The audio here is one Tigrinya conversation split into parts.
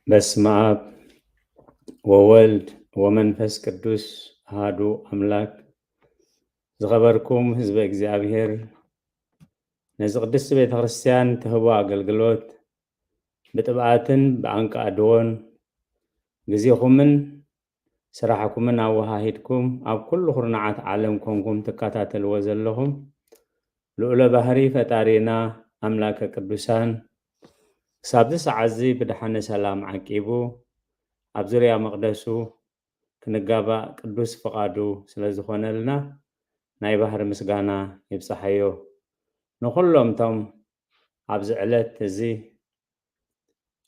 በስመ አብ ወወልድ ወመንፈስ ቅዱስ አሐዱ አምላክ። ዝኸበርኩም ህዝበ እግዚአብሔር ነዚ ቅድስቲ ቤተ ክርስቲያን ትህቦ አገልግሎት ብጥብዓትን ብኣንቃዕድዎን ግዚኹምን ስራሕኩምን ኣወሃሂድኩም ኣብ ኩሉ ኩርናዓት ዓለም ኮንኩም ትከታተልዎ ዘለኹም ልዑለ ባህሪ ፈጣሪና ኣምላከ ቅዱሳን ክሳብ እዚ ሰዓት እዚ ብድሓነ ሰላም ዓቂቡ ኣብ ዙርያ መቅደሱ ክንጋባእ ቅዱስ ፍቃዱ ስለ ዝኾነልና ናይ ባህሪ ምስጋና ይብፅሓዮ። ንኩሎም እቶም ኣብዚ ዕለት እዚ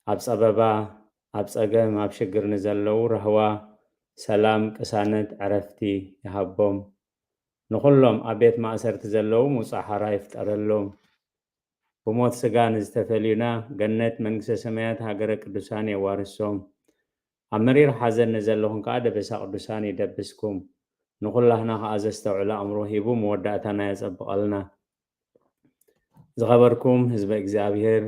ኣብ ፀበባ ኣብ ፀገም ኣብ ሽግር ንዘለዉ ረህዋ ሰላም ቅሳነት ዕረፍቲ ይሃቦም። ንኩሎም ኣብ ቤት ማእሰርቲ ዘለዉ ምውፃእ ሓራ ይፍጠረሎም። ብሞት ስጋ ንዝተፈለዩና ገነት መንግስተ ሰማያት ሃገረ ቅዱሳን የዋርሶም። ኣብ መሪር ሓዘን ንዘለኹም ከዓ ደበሳ ቅዱሳን ይደብስኩም። ንኩላህና ከዓ ዘስተውዕሎ ኣእምሮ ሂቡ መወዳእታና የፀብቐልና። ዝኸበርኩም ህዝበ እግዚአብሔር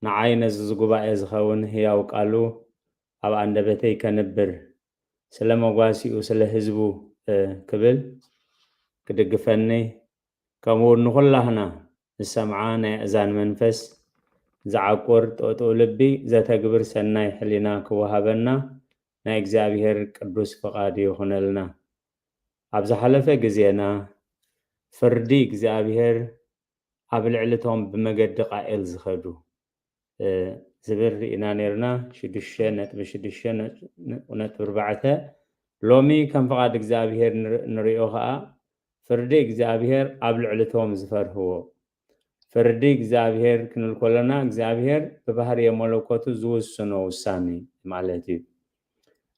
ንዓይ ነዚ ጉባኤ ዝኸውን ህያው ቃሉ ኣብ ኣንደበተይ ከንብር ስለ መጓሲኡ ስለ ህዝቡ ክብል ክድግፈኒ ከምኡውን ንኩላህና ዝሰምዓ ናይ እዛን መንፈስ ዝዓቁር ጥቕጥቕ ልቢ ዘተግብር ሰናይ ሕሊና ክወሃበና ናይ እግዚአብሔር ቅዱስ ፍቃድ ይኹነልና። ኣብ ዝሓለፈ ግዜና ፍርዲ እግዚአብሔር ኣብ ልዕልቶም ብመገዲ ቃኤል ዝኸዱ ዝብል ርኢና ነርና 6.6.4 ሎሚ ከም ፍቃድ እግዚአብሔር ንሪኦ ከዓ ፍርዲ እግዚአብሔር ኣብ ልዕልቶም ዝፈርህዎ ፍርዲ እግዚአብሔር ክንብል ከለና እግዚአብሔር ብባህሪ የመለኮቱ ዝውስኖ ውሳኔ ማለት እዩ።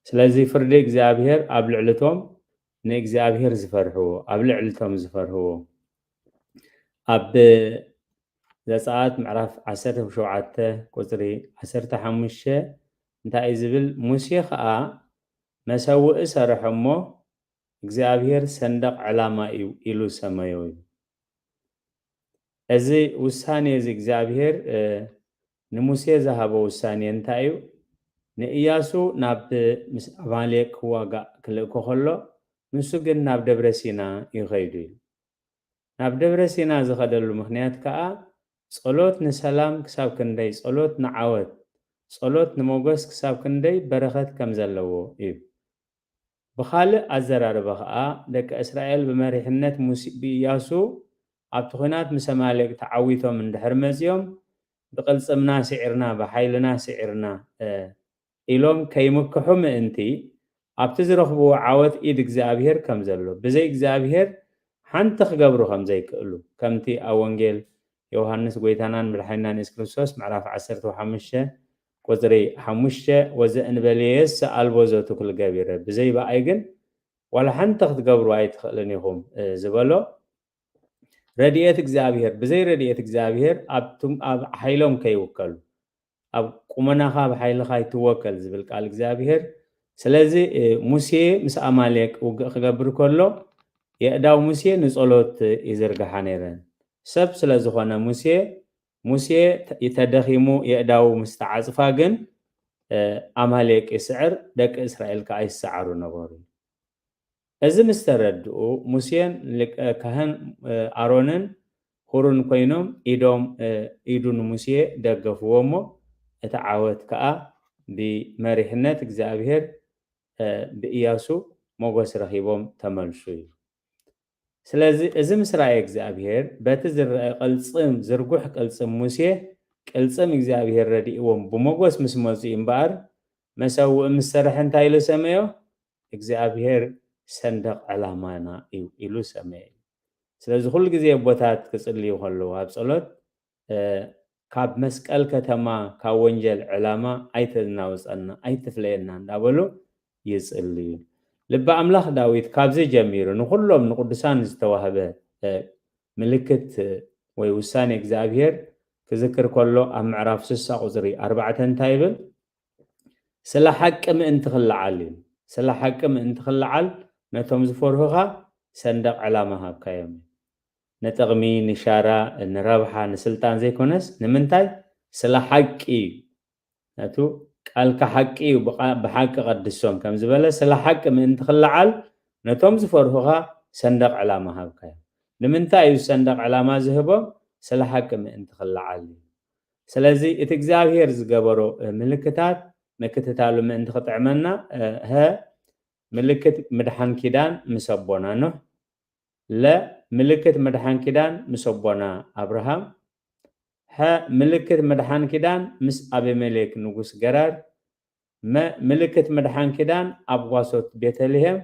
ስለዚ ፍርዲ እግዚአብሔር ኣብ ልዕልቶም ንእግዚአብሔር ዝፈርህዎ ኣብ ልዕልቶም ዝፈርህዎ ኣብ ዘፀአት ምዕራፍ 17 ቁፅሪ 15 እንታይ ዝብል ሙሴ ከዓ መሰውኢ ሰርሐ እሞ እግዚአብሔር ሰንደቅ ዕላማ እዩ ኢሉ ሰመዮ እዩ። እዚ ውሳኔ እዚ እግዚአብሔር ንሙሴ ዝሃቦ ውሳኔ እንታይ እዩ? ንኢያሱ ናብ ምስ ኣማሌቅ ክዋጋእ ክልእኮ ከሎ ንሱ ግን ናብ ደብረ ሲና ይኸይዱ እዩ። ናብ ደብረ ሲና ዝኸደሉ ምክንያት ከዓ ጸሎት ንሰላም ክሳብ ክንደይ ጸሎት ንዓወት ጸሎት ንሞገስ ክሳብ ክንደይ በረኸት ከም ዘለዎ እዩ። ብኻልእ ኣዘራርባ ከዓ ደቂ እስራኤል ብመሪሕነት ብኢያሱ ኣብቲ ኩናት ምስ ኣማሌቅ ተዓዊቶም እንድሕር መፅዮም ብቅልፅምና ስዒርና ብሓይልና ስዒርና ኢሎም ከይምክሑ ምእንቲ ኣብቲ ዝረኽብዎ ዓወት ኢድ እግዚአብሔር ከም ዘሎ ብዘይ እግዚአብሔር ሓንቲ ክገብሩ ከም ዘይክእሉ ከምቲ ኣብ ወንጌል ዮሃንስ ጎይታናን መድሓኒናን ኢየሱስ ክርስቶስ ምዕራፍ 15 ቁፅሪ 5 ወዘእንበሌየስ ኣልቦ ዘትኩል ገቢረ ብዘይ በኣይ ግን ዋላ ሓንቲ ክትገብሩ ኣይትኽእልን ኢኹም ዝበሎ ረድኤት እግዚአብሔር ብዘይ ረድኤት እግዚአብሔር ኣብ ሓይሎም ከይውከሉ ኣብ ቁመናኻ ብሓይልኻ ይትወከል ዝብል ቃል እግዚአብሔር። ስለዚ ሙሴ ምስ ኣማሌቅ ውግእ ክገብር ከሎ የእዳው ሙሴ ንጸሎት ይዝርግሓ ነይረን። ሰብ ስለ ዝኾነ ሙሴ ተደኺሙ የእዳው ምስ ተዓፅፋ ግን ኣማሌቅ ይስዕር ደቂ እስራኤል ከዓ ይሰዓሩ ነበሩ። እዚ ምስ ተረድኡ ሙሴን ካህን ኣሮንን ሁሩን ኮይኖም ኢዱ ንሙሴ ደገፍዎ እሞ እቲ ዓወት ከዓ ብመሪሕነት እግዚአብሔር ብኢያሱ ሞገስ ረኺቦም ተመልሱ እዩ። ስለዚ እዚ ምስ ረኣየ እግዚአብሔር በቲ ዝረአ ቅልፅም ዝርጉሕ ቅልፅም ሙሴ ቅልፅም እግዚአብሔር ረዲእዎም ብሞገስ ምስ መፁ እምበኣር መሰውኢ ምስ ሰርሐ እንታይ ኢሉ ሰመዮ? እግዚአብሔር ሰንደቅ ዕላማና እዩ ኢሉ ሰመየ እዩ። ስለዚ ኩሉ ግዜ ቦታት ክፅልዩ ከለዉ ኣብ ጸሎት ካብ መስቀል ከተማ ካብ ወንጀል ዕላማ ኣይተናውፀና ኣይትፍለየና እንዳበሉ ይፅልዩ። ልቢ ኣምላኽ ዳዊት ካብዚ ጀሚሩ ንኩሎም ንቅዱሳን ዝተዋህበ ምልክት ወይ ውሳኔ እግዚአብሔር ክዝክር ከሎ ኣብ ምዕራፍ 60 ቁፅሪ 4 እንታይ ይብል? ስለ ሓቂ ምእንቲ ክለዓል እዩ ስለ ሓቂ ምእንቲ ክለዓል ነቶም ዝፈርሁኻ ሰንደቅ ዕላማ ሃብካዮም ንጥቕሚ ንሻራ ንረብሓ ንስልጣን ዘይኮነስ ንምንታይ ስለ ሓቂ ነቱ قال كحقي بحق قدسهم كم زبالة سلا حق من تخلعال نتوم زفرهوها صندوق علامة هبكاي لمنتا أيو صندوق علامة زهبهم سلا حق من تخلعال سلازي اتجزاهير زقبرو ملكتات نكتتالو من تخطعمنا ها ملكت مدحان كيدان مسبونا نو لا ملكت مدحان كيدان مسبونا أبراهام ها ملكت مدحان كيدان مس أبي ملك نقص قرار ما ملكت مدحان كيدان أبواسوت بيتلهم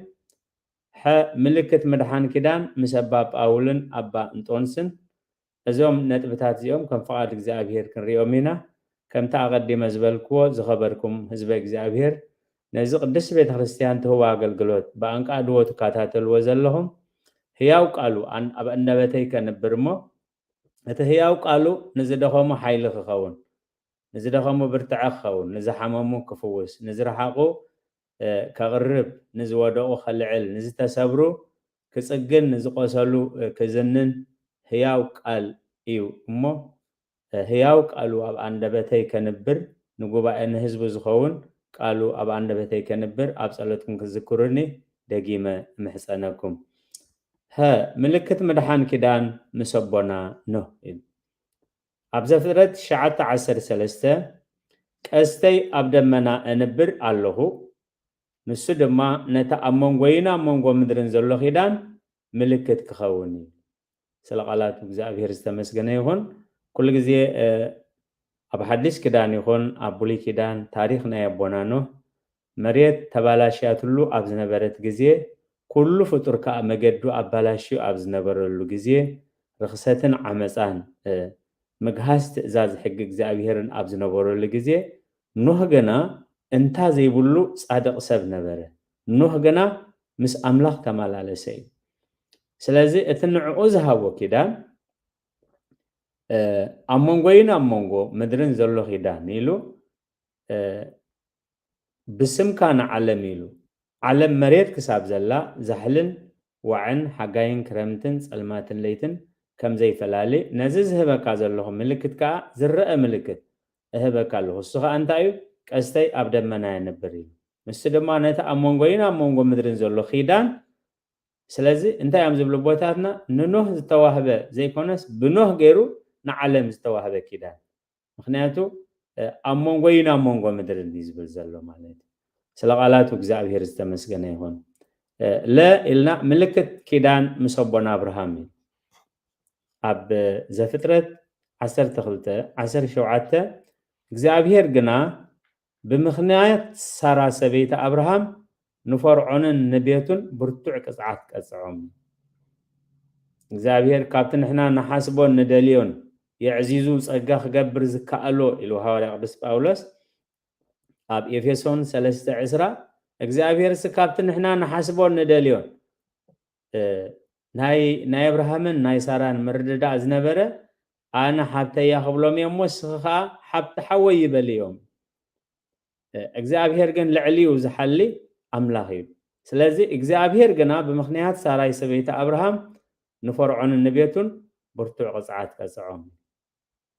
ها ملكت مدحان كيدان مس أباب أولن أبا انتونسن أزوم نتبتات زيوم كم فقاد إجزابير كن ريومينا كم تاقدي مزبلكو زخبركم حزب إجزابير نزق دس بيت خريستيان تهو قلقلوت بانك أدوو تكاتات الوزل لهم هياو قالوا أن أبا النبتي كنبرمو أتا هياو قالوا نزدخومو حيل خخون نزدخومو برتع خون نزحممو كفوس نزرحقو كغرب نزودقو خلعل نزتسبرو كسجن نزقوسلو كزنن هياو قال إيو أمو هياو قالوا أب أندبتي كنبر نقوبا أن هزب زخون قالوا أب أندبتي كنبر أب صلتكم كذكرني دقيمة محسنكم ها ملكت مدحان كدان مسبونا نو أب زفرت شعات عسر سلسته كأستي أبدمنا أنبر الله نسو دما نتا أمون وينا أمون ومدرن زلو خدان ملكت كخوني سلقالات እግዚአብሔር ዝተመስገነ ይሁን ኩل ጊዜ ኣብ ሓድሽ ክዳን ይሁን ኣብ ብሉይ ክዳን ታሪክ ናይ ኣቦና ኖህ መሬት ተባላሽያትሉ ኣብ ዝነበረት ጊዜ ኩሉ ፍጡር ከዓ መገዱ ኣባላሽዩ ኣብ ዝነበረሉ ጊዜ ርክሰትን ዓመፃን ምግሃስ ትእዛዝ ሕጊ እግዚአብሔርን ኣብ ዝነበረሉ ጊዜ ኖህ ገና እንታ ዘይብሉ ጻድቕ ሰብ ነበረ ኖህ ገና ምስ ኣምላኽ ተመላለሰ እዩ ስለዚህ እትንዕኡ ዝሃቦ ኪዳን ኣሞንጎይን ኣሞንጎ ምድርን ዘሎ ኪዳን ኢሉ ብስምካ ንዓለም ኢሉ ዓለም መሬት ክሳብ ዘላ ዛሕልን ዋዕን ሓጋይን ክረምትን ጸልማትን ለይትን ከም ዘይፈላለ ነዚ ዝህበካ ዘለኹ ምልክት ከዓ ዝረአ ምልክት እህበካ ኣለኹ እሱ ከዓ እንታይ እዩ ቀስተይ ኣብ ደመና ይነብር እዩ ምስ ድማ ነቲ ኣሞንጎይን ኣሞንጎ ምድርን ዘሎ ኪዳን ስለዚህ እንታይ እዮም ዝብሉ ቦታትና ንኖህ ዝተዋህበ ዘይኮነስ ብኖህ ገይሩ ንዓለም ዝተዋህበ ኪዳን ምክንያቱ ኣሞንጎይን ኣሞንጎ ምድርን ዝብል ዘሎ ማለት ስለ ቃላቱ እግዚአብሔር ዝተመስገነ ይሁን ለኢልና ምልክት ኪዳን ምስ ኣቦና አብርሃም ኣብ ዘፍጥረት 12 17 እግዚአብሔር ግና ብምኽንያት ሳራ ሰበይታ አብርሃም ንፈርዖንን ንቤቱን ብርቱዕ ቅፅዓት ቀፅዖም እግዚአብሔር ካብቲ ንሕና ንሓስቦን ንደልዮን የዕዚዙ ጸጋ ክገብር ዝከኣሎ ኢሉ ሐዋርያ ቅዱስ ጳውሎስ ኣብ ኤፌሶን 3:10 እግዚአብሔር ካብቲ ንሕና ንሓስቦን ንደልዮን ናይ አብርሃምን ናይ ሳራን ምርድዳ ዝነበረ ኣነ ሓብተያ ክብሎም እዮም ወስኻ ሓብቲ ሓወይ ይበል እዮም እግዚአብሔር ግን ልዕሊኡ ዝሓሊ ኣምላኽ እዩ ስለዚ እግዚአብሔር ግና ብምኽንያት ሳራይ ሰበይታ አብርሃም ንፈርዖንን ንቤቱን ብርቱዕ ቅፅዓት ቀፅዖም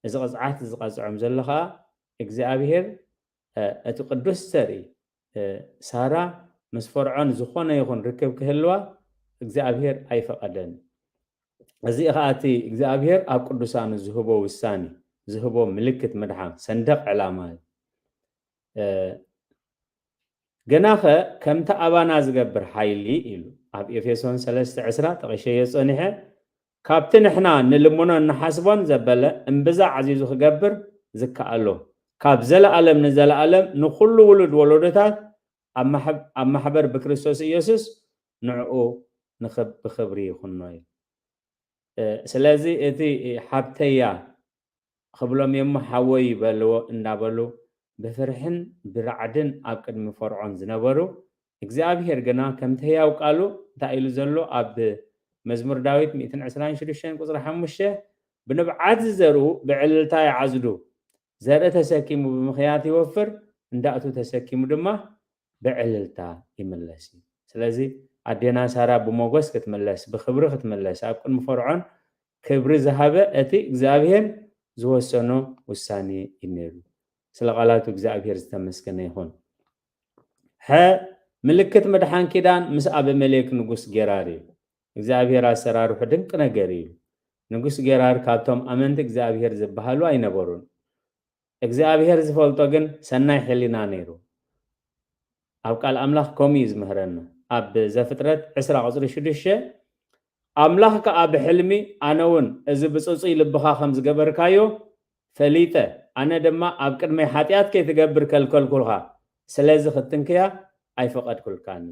እዚ ቅፅዓት ዝቀፅዖም ዘሎ ከዓ እግዚአብሔር እቲ ቅዱስ ተርኢ ሳራ ምስ ፈርዖን ዝኾነ ይኹን ርክብ ክህልዋ እግዚአብሔር ኣይፈቀደን እዚ ከዓ እቲ እግዚአብሔር ኣብ ቅዱሳኑ ዝህቦ ውሳኔ ዝህቦ ምልክት መድሓን ሰንደቅ ዕላማ ገናኸ ከምቲ ኣባና ዝገብር ሓይሊ ኢሉ ኣብ ኤፌሶን 3:10 ጠቂሸየ ፀኒሐ ካብቲ ንሕና ንልሙኖን ንሓስቦን ዘበለ እምብዛ ዓዚዙ ክገብር ዝከኣሎ ካብ ዘለኣለም ንዘለኣለም ንኩሉ ውሉድ ወለዶታት ኣብ ማሕበር ብክርስቶስ ኢየሱስ ንዕኡ ብክብሪ ይኹኖ እዩ ስለዚ እቲ ሓብተያ ክብሎም የሞ ሓወይ ይበልዎ እንዳበሉ بفرحن برعدن أب قدم فرعون زنبرو እግዚአብሔር ግና ከምቲ ህያው ቃሉ ታኢሉ ዘሎ ኣብ መዝሙር ዳዊት 126 ቁጥር 5 ብንብዓት ዘሩ ብዕልልታ ይዓዝዱ ዘረ ተሰኪሙ ብምኽያት ይወፍር እንዳእቱ ተሰኪሙ ድማ ብዕልልታ ይመለስ ስለዚ ኣዴና ሳራ ብሞገስ ክትመለስ ብክብሪ ክትመለስ ኣብ ቅድሚ ፈርዖን ክብሪ ዝሃበ እቲ እግዚአብሔር ዝወሰኖ ውሳኔ ይነሩ سلقالاتو እግዚአብሔር ዝተመስገነ ይሁን ምልክት መድሓን ኪዳን ምስ አብ መሌክ ንጉስ ጌራር እዩ እግዚአብሔር አሰራርሑ ድንቅ ነገር እዩ ንጉስ ጌራር ካብቶም አመንቲ እግዚአብሔር ዝበሃሉ አይነበሩን እግዚአብሔር ዝፈልጦ ግን ሰናይ ሕሊና ነይሩ ኣብ ቃል አምላኽ ከምኡ እዩ ዝምህረና ኣብ ዘፍጥረት 20:6 አምላኽ ከዓ ብሕልሚ ኣነ እውን እዚ ብፅፁይ ልብኻ ከም ዝገበርካዮ ፈሊጠ ኣነ ድማ ኣብ ቅድመይ ሓጢኣት ከይትገብር ከልከልኩልካ ስለዚ ክትንክያ ኣይፈቐድኩልካን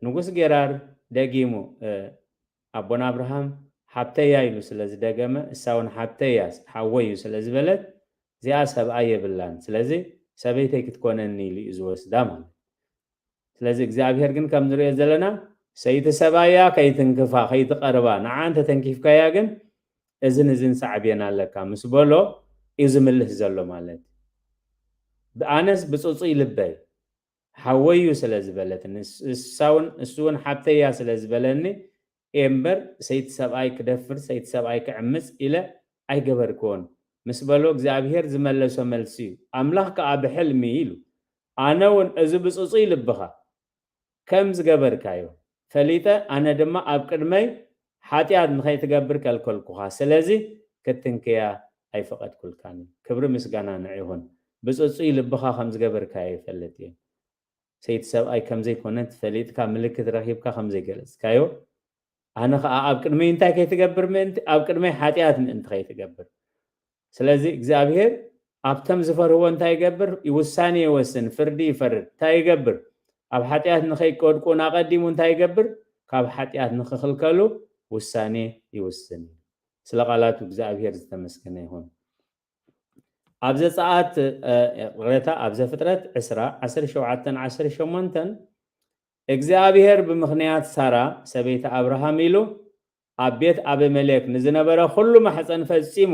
ንጉስ ጌራር ደጊሙ ኣቦና አብርሃም ሓብተያ ኢሉ ስለዝደገመ እሳውን ሓብተያ ሓወዩ ስለዝበለት እዚኣ ሰብኣ የብላን ስለዚ ሰበይተይ ክትኮነኒ ኢሉ እዩ ዝወስዳ ማለት ስለዚ እግዚአብሔር ግን ከም ንሪኦ ዘለና ሰይቲ ሰባያ ከይትንክፋ ከይትቀርባ ንዓንተ ተንኪፍካያ ግን እዝን ሰዓብየና ኣለካ ምስ በሎ እዩ ዝምልስ ዘሎ ማለት ብኣነስ ብፅፁይ ልበይ ሓወዩ ስለዝበለት እሱውን ሓብተያ ስለዝበለኒ እምበር ሰይቲ ሰብኣይ ክደፍር ሰይቲ ሰብኣይ ክዕምፅ ኢለ ኣይገበርክዎን ምስ በሎ እግዚአብሔር ዝመለሶ መልሲ እዩ ኣምላኽ ከዓ ብሕልሚ ኢሉ ኣነ እውን እዚ ብፅፁይ ልብኻ ከም ዝገበርካዮ ፈሊጠ ኣነ ድማ ኣብ ቅድመይ ሓጢኣት ንኸይትገብር ከልከልኩኻ ስለዚ ክትንክያ ኣይፈቐድኩልካን ክብሪ ምስጋና ንዕይኹን ብፅፁይ ልብኻ ከም ዝገበርካዮ ይፈልጥ እየ ሰይቲ ሰብኣይ ከም ዘይኮነት ፈሊጥካ ምልክት ረኺብካ ከም ዘይገለፅካዮ ኣነ ከዓ ኣብ ቅድመይ እንታይ ከይትገብር ምእንቲ ኣብ ቅድመይ ሓጢኣት ምእንቲ ከይትገብር ስለዚ እግዚአብሔር ኣብቶም ዝፈርህዎ እንታይ ይገብር ውሳኔ ይወስን ፍርዲ ይፈርድ እንታይ ይገብር ኣብ ሓጢኣት ንኸይወድቁ ናቀዲሙ እንታይ ይገብር ካብ ሓጢኣት ንኽኽልከሉ ውሳኔ ይውስን ስለ ቃላቱ እግዚአብሔር ዝተመስገነ ይሁን ኣብ ዘፀአት ቅሬታ ኣብ ዘፍጥረት 10:17-18 እግዚአብሔር ብምኽንያት ሳራ ሰበይቲ አብርሃም ኢሉ ኣብ ቤት አቤሜሌክ ንዝነበረ ኩሉ ማሕፀን ፈፂሙ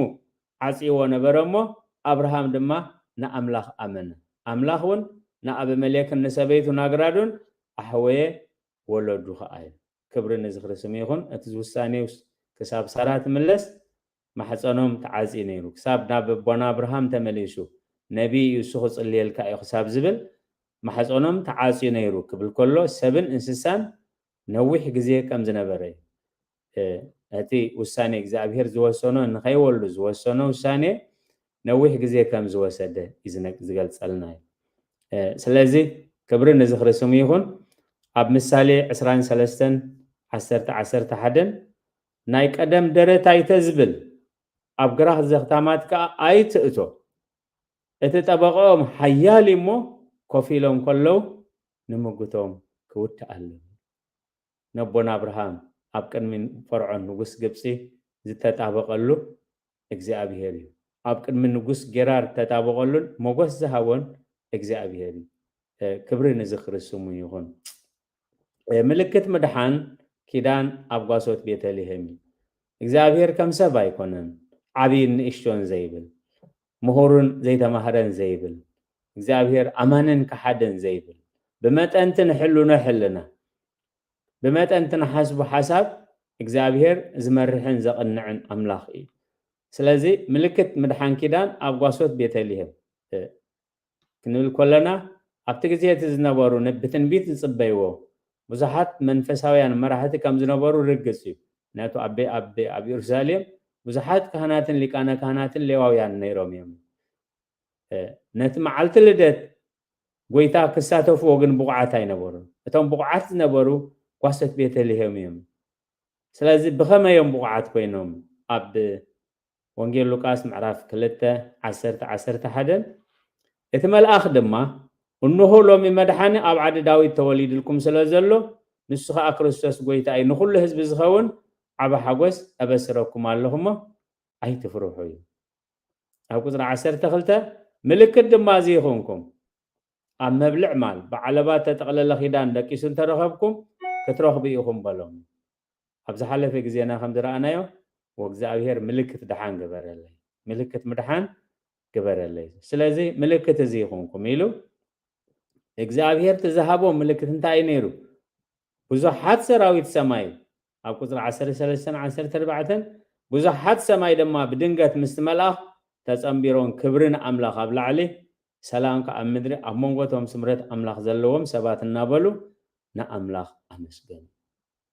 ዓፂዎ ነበረ እሞ አብርሃም ድማ ንኣምላኽ ኣመነ ኣምላኽ እውን ንአቤሜሌክን ንሰበይቱ ናግራዱን ኣሕወየ ወለዱ ከዓ እዩ ክብሪ ንዝክርስም ይኹን እቲ ውሳኔ ክሳብ ሳራ ትምለስ ማሕፀኖም ተዓፂ ነይሩ ክሳብ ናብ ኣቦና አብርሃም ተመሊሱ ነቢይ እሱ ክፅልየልካ እዩ ክሳብ ዝብል ማሕፀኖም ተዓፂ ነይሩ ክብል ከሎ ሰብን እንስሳን ነዊሕ ግዜ ከም ዝነበረ እቲ ውሳኔ እግዚአብሔር ዝወሰኖ ንኸይወሉ ዝወሰኖ ውሳኔ ነዊሕ ግዜ ከም ዝወሰደ ዝገልፀልና እዩ ስለዚ ክብሪ ንዝክርስም ይኹን ኣብ ምሳሌ 23:10-11 ናይ ቀደም ደረታይተ ዝብል ኣብ ግራህ ዘኽታማት ከዓ ኣይትእቶ እቲ ጠበቆም ሓያል እሞ ኮፍ ኢሎም ከለው ንምጉቶም ክውድእ ኣለዎ ነቦና አብርሃም ኣብ ቅድሚ ፈርዖን ንጉስ ግብፂ ዝተጣበቀሉ እግዚአብሔር እዩ ኣብ ቅድሚ ንጉስ ጌራር ተጣበቀሉን ሞገስ ዝሃቦን እግዚአብሔር እዩ ክብሪ ንዝክርስሙ ይኹን ምልክት ምድሓን ኪዳን ኣብ ጓሶት ቤተልሔም እግዚአብሔር ከም ሰብ ኣይኮነን ዓብይን ንእሽቶን ዘይብል ምሁርን ዘይተማህረን ዘይብል እግዚአብሔር ኣማንን ከሓደን ዘይብል ብመጠንትን ሕሉነ ሕልና ብመጠንትን ሓስቡ ሓሳብ እግዚአብሔር ዝመርሕን ዘቕንዕን ኣምላኽ እዩ ስለዚ ምልክት ምድሓን ኪዳን ኣብ ጓሶት ቤተልሔም ክንብል ከለና ኣብቲ ግዜ እቲ ዝነበሩ ብትንቢት ዝፅበይዎ ብዙሓት መንፈሳውያን መራሕቲ ከም ዝነበሩ ርግፅ እዩ ናቱ ኣብ ኢየሩሳሌም ብዙሓት ካህናትን ሊቃነ ካህናትን ሌዋውያን ነይሮም እዮም ነቲ መዓልቲ ልደት ጎይታ ክሳተፍዎ ግን ብቑዓት ኣይነበሩን እቶም ብቑዓት ዝነበሩ ጓሶት ቤተልሔም እዮም ስለዚ ብኸመዮም ብቑዓት ኮይኖም ኣብ ወንጌል ሉቃስ ምዕራፍ 2:10-11 እቲ መልአኽ ድማ እንሆ ሎሚ መድሓኒ ኣብ ዓዲ ዳዊት ተወሊድልኩም ስለ ዘሎ ንሱ ከዓ ክርስቶስ ጎይታ እዩ ንኩሉ ህዝቢ ዝኸውን ዓበ ሓጎስ ኣበስረኩም ኣለኹሞ ኣይትፍርሑ እዩ ኣብ ቁፅሪ 12 ምልክት ድማ እዚ ይኹንኩም ኣብ መብልዕ ማል ብዓለባት ተጠቕለለ ኺዳን ደቂሱ እንተረኸብኩም ክትረኽቡ ኢኹም በሎም ኣብ ዝሓለፈ ግዜና ከም ዝረኣናዮ ወእግዚአብሔር ምልክት ድሓን ገበረለይ ምልክት ምድሓን ገበረለይ ስለዚ ምልክት እዚ ይኹንኩም ኢሉ እግዚአብሔር ተዛሃቦ ምልክት እንታይ ነይሩ ብዙሓት ሰራዊት ሰማይ ኣብ ቁፅሪ 13-14 ብዙሓት ሰማይ ድማ ብድንገት ምስ መልአኽ ተጸምቢሮን ክብርን ኣምላኽ ኣብ ላዕሊ ሰላም ከ ኣብ ምድሪ ኣብ መንጎቶም ስምረት ኣምላኽ ዘለዎም ሰባት እናበሉ ንኣምላኽ ኣመስገኑ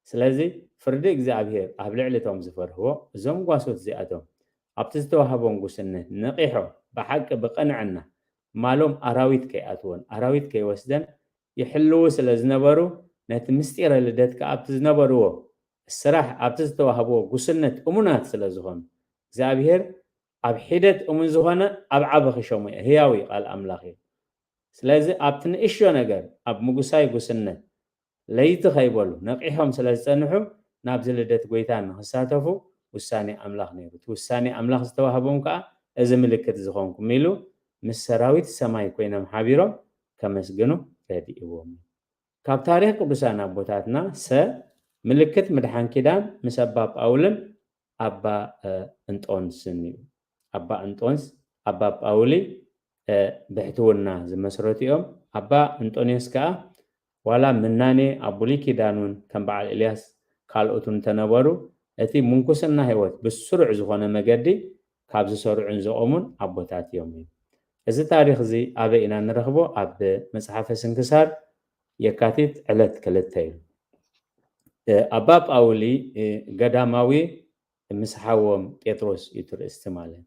ስለዚ ፍርዲ እግዚኣብሔር ኣብ ልዕሊቶም ዝፈርህዎ እዞም ጓሶት እዚኣቶም ኣብቲ ዝተዋህቦም ጉስነት ነቂሖም ብሓቂ ብቕንዕና ማሎም ኣራዊት ከይኣትዎን ኣራዊት ከይወስደን ይሕልው ስለ ዝነበሩ ነቲ ምስጢረ ልደት ከኣብቲ ዝነበርዎ ስራሕ ኣብቲ ዝተዋህቦ ጉስነት እሙናት ስለ ዝኾኑ እግዚኣብሔር ኣብ ሒደት እሙን ዝኾነ ኣብ ዓበ ክሾሙ ህያው ቃል ኣምላኽ እዩ ስለዚ ኣብቲ ንእሽቶ ነገር ኣብ ምጉሳይ ጉስነት ለይቲ ከይበሉ ነቂሖም ስለ ዝፀንሑ ናብዚ ልደት ጎይታ ንክሳተፉ ውሳኔ ኣምላኽ ነይሩ እቲ ውሳኔ ኣምላኽ ዝተዋህቦም ከዓ እዚ ምልክት ዝኾንኩም ኢሉ ምስ ሰራዊት ሰማይ ኮይኖም ሓቢሮም ከመስግኑ ረዲእዎም ካብ ታሪክ ቅዱሳን ኣቦታትና ምልክት ምድሓን ኪዳን ምስ ኣባ ጳውልን ኣባ እንጦንስን እዩ ኣባ እንጦንስ ኣባ ጳውሊ ብሕትውና ዝመስረቱ እዮም ኣባ እንጦንስ ከዓ ዋላ ምናኔ ኣብ ብሉይ ኪዳኑን ከም በዓል ኤልያስ ካልኦቱን ተነበሩ እቲ ምንኩስና ህይወት ብስሩዕ ዝኾነ መገዲ ካብ ዝሰርዑን ዝቆሙን ኣቦታት እዮም እዚ ታሪክ እዚ ኣበይ ኢና ንረኽቦ ኣብ መፅሓፈ ስንክሳር የካቲት ዕለት 2 እዩ ኣባ ጳውሊ ገዳማዊ ምስ ሓዎም ጴጥሮስ እዩ ትርእስቲ ማለት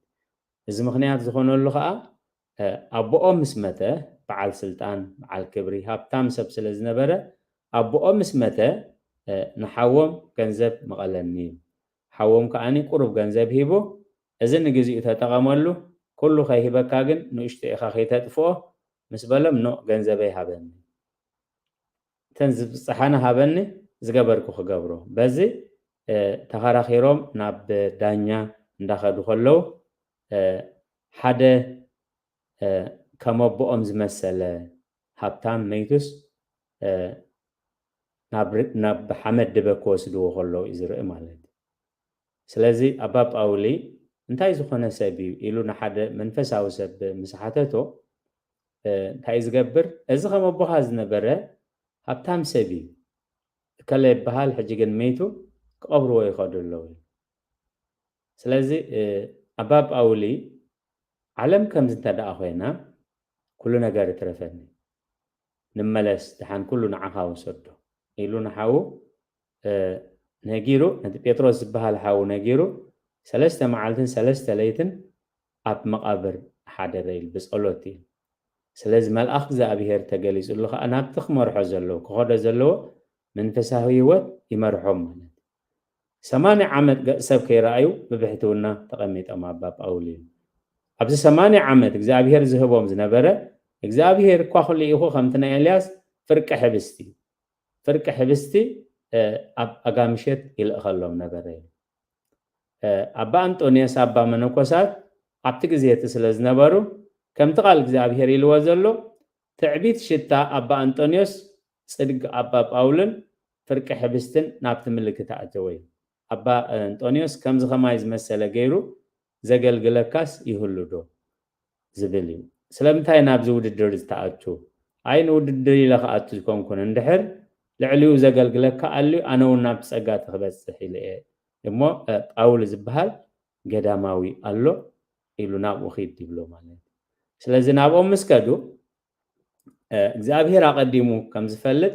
እዚ ምክንያት ዝኾነሉ ከዓ ኣቦኦም ምስ መተ በዓል ስልጣን በዓል ክብሪ ሃብታም ሰብ ስለ ዝነበረ ኣቦኦም ምስ መተ ንሓዎም ገንዘብ መቐለኒ ሓዎም ከዓኒ ቁሩብ ገንዘብ ሂቦ እዚ ንግዚኡ ተጠቐመሉ ኩሉ ከይሂበካ ግን ንእሽቶ ኢኻ ከይተጥፍኦ ምስ በሎም ኖ ገንዘበይ ሃበኒ እተን ዝብፅሓነ ሃበኒ ዝገበርኩ ክገብሮ በዚ ተኸራኺሮም ናብ ዳኛ እንዳኸዱ ከለው ሓደ ከም ኣቦኦም ዝመሰለ ሃብታም መይቱስ ናብ ሓመድ ድበ ክወስድዎ ከለው እዩ ዝርኢ ማለት እዩ ስለዚ ኣባ ጳውሊ እንታይ ዝኾነ ሰብ እዩ ኢሉ ንሓደ መንፈሳዊ ሰብ ምስ ሓተቶ እንታይ ዝገብር እዚ ከም ኣቦኻ ዝነበረ ሃብታም ሰብ እዩ ከለ ይበሃል ሕጂ ግን መይቱ ክቐብርዎ ይኸዱ ኣለዉ ስለዚ ኣባ ጳውሊ ዓለም ከምዚ እንተደኣ ኮይና ኩሉ ነገር ይትረፈኒ ንመለስ ድሓን ኩሉ ንዓኻ ወሰዶ ኢሉ ንሓው ነጊሩ ነቲ ጴጥሮስ ዝበሃል ሓው ነጊሩ 3 መዓልትን 3 ለይትን ኣብ መቃብር ሓደረ ኢሉ ብፀሎት እዩ ስለዚ መልኣኽ እግዚኣብሔር ተገሊጹሉ ከዓ ናብቲ ክመርሖ ዘለዎ ክኸዶ ዘለዎ መንፈሳዊ ህይወት ይመርሖም ማለት 80 ዓመት ሰብ ከይረኣዩ ብብሕትውና ተቐሚጦም ኣባ ጳውሊ ኣብዚ 80 ዓመት እግዚኣብሔር ዝህቦም ዝነበረ እግዚኣብሔር እኳ ክልኢኹ ከምቲ ናይ ኤልያስ ፍርቂ ሕብስቲ ኣብ ኣጋምሸት ይልእኸሎም ነበረ ኣባ አንጦንያስ ኣባ መነኮሳት ኣብቲ ግዜ እቲ ስለ ዝነበሩ ከምቲ ቃል እግዚኣብሔር ኢልዎ ዘሎ ትዕቢት ሽታ ኣባ አንጦንዮስ ጽድቂ ኣባ ጳውልን ፍርቂ ሕብስትን ናብቲ ምልክት ኣእተወ ኣባ አንጦንዮስ ከምዚ ከማይ ዝመሰለ ገይሩ ዘገልግለካስ ይህሉ ዶ ዝብል እዩ ስለምንታይ ናብዚ ውድድር ዝተኣቱ ኣይ ንውድድር ኢለ ክኣቱ ዝኮንኩን እንድሕር ልዕሊኡ ዘገልግለካ ኣልዩ ኣነ እውን ናብቲ ፀጋ ትክበፅሕ ኢለ እየ እሞ ጳውሊ ዝበሃል ገዳማዊ ኣሎ ኢሉ ናብኡ ኺድ ይብሎ ማለት ስለዚ ናብኦም ምስ ከዱ እግዚኣብሔር ኣቐዲሙ ከም ዝፈልጥ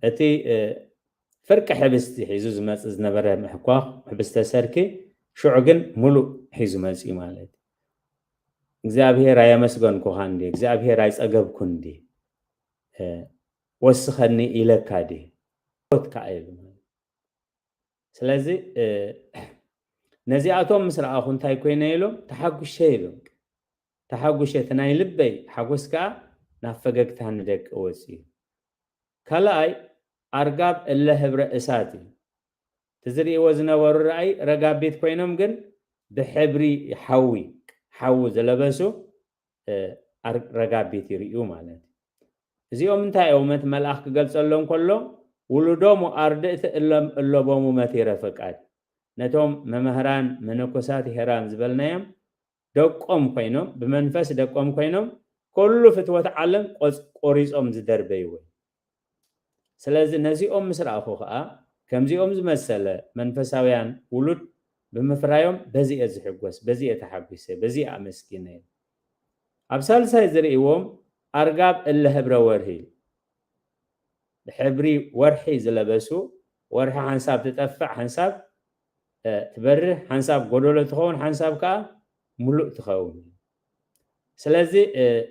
እቲ ፍርቂ ሕብስቲ ሒዙ ዝመፅእ ዝነበረ ምሕኳኽ ሕብስተ ሰርኪ ሽዑ ግን ሙሉእ ሒዙ መፅኡ ማለት እግዚኣብሔር ኣየመስገንኩኻ እንዴ እግዚኣብሔር ኣይፀገብኩን እንዴ ወስኸኒ ኢለካ ዲ ወትካ ኢሉ ስለዚ ነዚኣቶም ምስ ረኣኹ እንታይ ኮይነ ኢሎም ተሓጉሸ ኢሎም ተሓጉሸ እቲ ናይ ልበይ ሓጎስ ከዓ ናብ ፈገግታ ንደቂ ወፅኡ ካልኣይ ኣርጋብ እለ ህብረ እሳት እዩ ትዝርእይዎ ዝነበሩ ረኣይ ረጋቢት ኮይኖም ግን ብሕብሪ ሓዊ ዝለበሱ ረጋቢት ይርእዩ ማለት እዚኦም እንታይ እውመት መልኣኽ ክገልፀሎም ከሎ ውሉዶም ኣርድእቲ እሎቦሙ መቲረ ፈቃድ ነቶም መምህራን መነኮሳት ሄራን ዝበልናዮም ደቆም ኮይኖም ብመንፈስ ደቆም ኮይኖም ኩሉ ፍትወት ዓለም ቆሪፆም ዝደርበይዎ ስለዚ ነዚኦም ምስ ረኣኹ ከዓ ከምዚኦም ዝመሰለ መንፈሳውያን ውሉድ بمفرايوم بزي أزحقوس بزي أتحبسه بزي أمسكينه أبسال ساي زريقوم أرقاب اللي هبرا ورهي بحبري ورحي زلبسو ورحي حنساب تتفع حنساب تبرح حنساب قدولة تخون حنساب كا ملؤ تخون سلازي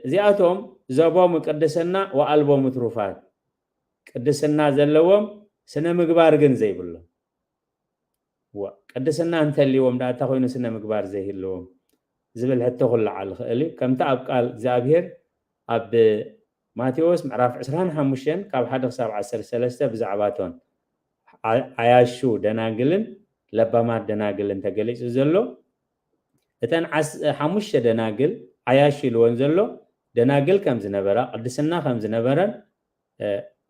زياتهم زابوم قدسنا وقلبهم تروفات قدسنا زلوهم سنة مقبار جن زي بالله وقدسنا أنت اللي وم دا تخوين سنة مقبار زي اللوم زبل حتى خل على الخالي كم تعب قال زابير أب ماتيوس معرف عسران حموشين كاب حد خساب عسر سلسة بزعباتون عياشو دناقلن لبامات دناقلن تقليش زلو إتن حموش دناقل عياشي لون زلو دناقل كم زنبرا قدسنا كم زنبرا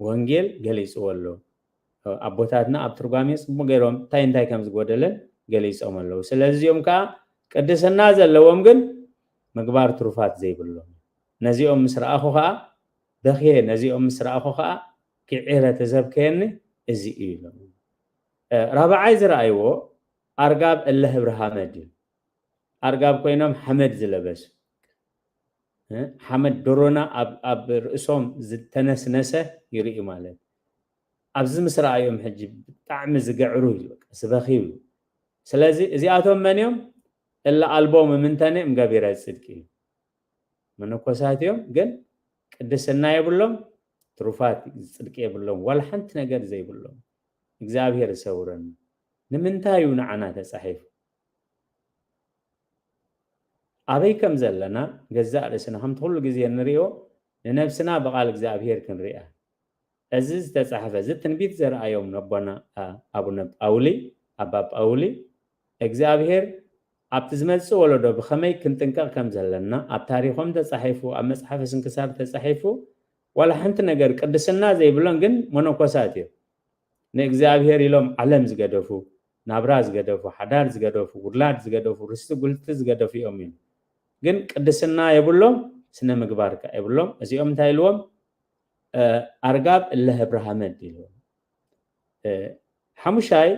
وانجيل قليس أولو أبوتاتنا أبترقاميس مغيروم تاين تاي كم زقودلن قليس أمالو سلازي يوم كا قدسنا زلو ومغن مقبار تروفات زي بلو نزي مسرا أخو خا دخيه نزي مسرا أخو خا كعيرة تزاب كيني إزي إيلو رابع عايز رأيو أرقاب الله برهامد أرقاب كوينهم حمد زلبس حمد درونا أب رئيسهم تنس نسه يرئي مالك أبز مسرا يوم حجي طعم زقعرو سبخيو سلازي زياتهم من يوم إلا ألبوم من تاني مقابيرا الصدقي منو كوساتيوم قل قدسنا يبلهم تروفات صدقي يبلهم ولا حنت نقر زي يبلهم እግዚአብሔር ሰውረን ንምንታዩ ንዓና ተጻሒፉ አበይ ከም ዘለና ገዛእ ርእስና ከም ኩሉ ግዜ ንሪኦ ንነፍስና በቃል እግዚአብሔር ክንሪአ እዚ ዝተጻሕፈ እዚ ትንቢት ዘርአዮም ነቦና አቡነ ጳውሊ አባ ጳውሊ እግዚአብሔር ኣብቲ ዝመጽእ ወለዶ ብኸመይ ክንጥንቀቕ ከም ዘለና ኣብ ታሪኾም ተጻሒፉ ኣብ መጽሓፈ ስንክሳር ተጻሒፉ ወላ ሓንቲ ነገር ቅድስና ዘይብሎን ግን መነኮሳት እዮም نእግዚአብሔር ኢሎም ዓለም ዝገደፉ ናብራ ዝገደፉ ሓዳር ዝገደፉ ውላድ ዝገደፉ ርስቲ ጉልቲ ዝገደፉ እዮም ግን ቅድስና የብሎም ስነ ምግባር ከ የብሎም እዚኦም እንታይ ኢልዎም ኣርጋብ እለህ እብራሃመድ ኢልዎም ሓሙሻይ